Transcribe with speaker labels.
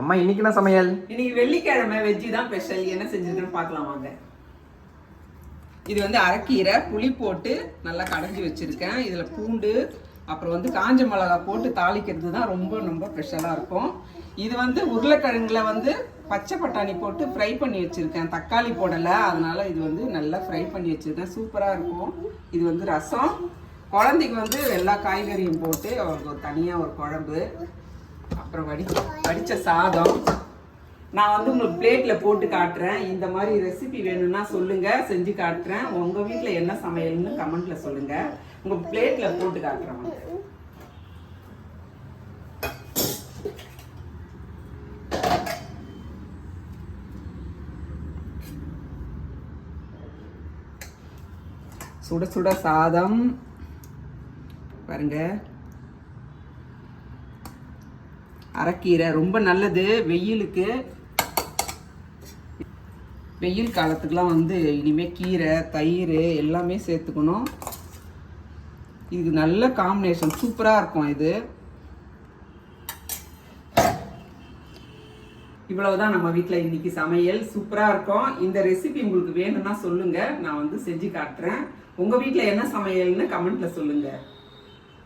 Speaker 1: அம்மா இன்னைக்கு என்ன சமையல்?
Speaker 2: இன்னைக்கு வெள்ளிக்கிழமை வெஜ்ஜி தான் ஸ்பெஷல். என்ன செஞ்சிருக்கேன்னு பார்க்கலாம் வாங்க. இது வந்து அரைக்கீரை புளி போட்டு நல்லா கடைஞ்சி வச்சிருக்கேன். இதுல பூண்டு அப்புறம் காஞ்ச மிளகா போட்டு தாளிக்கிறது தான் ரொம்ப ரொம்ப ஸ்பெஷலாக இருக்கும். இது உருளைக்கிழங்குல பச்சை பட்டாணி போட்டு ஃப்ரை பண்ணி வச்சிருக்கேன். தக்காளி போடலை, அதனால இது நல்லா ஃப்ரை பண்ணி வச்சிருக்கேன். சூப்பராக இருக்கும். இது ரசம். குழந்தைக்கு எல்லா காய்கறியும் போட்டு அவருக்கு தனியாக ஒரு குழம்பு. அப்புறம் வடித்த சாதம். நான் உங்களுக்கு பிளேட்டில் போட்டு காட்டுறேன். இந்த மாதிரி ரெசிபி வேணும்னா சொல்லுங்கள், செஞ்சு காட்டுறேன். உங்கள் வீட்டில் என்ன சமையல்னு கமெண்ட்டில் சொல்லுங்கள். உங்கள் பிளேட்டில் போட்டு காட்டுறேன். சுட சுட சாதம் பாருங்க. அரைக்கீரை ரொம்ப நல்லது வெயிலுக்கு. வெயில் காலத்துக்குலாம் இனிமே கீரை தயிர் எல்லாமே சேர்த்துக்கணும். இது நல்ல காம்பினேஷன், சூப்பராக இருக்கும். இது இவ்வளவுதான் நம்ம வீட்டில் இன்னைக்கு சமையல். சூப்பராக இருக்கும். இந்த ரெசிபி உங்களுக்கு வேணும்னா சொல்லுங்க, நான் செஞ்சு காட்டுறேன். உங்க வீட்டில் என்ன சமையல்னு கமெண்ட்ல சொல்லுங்க.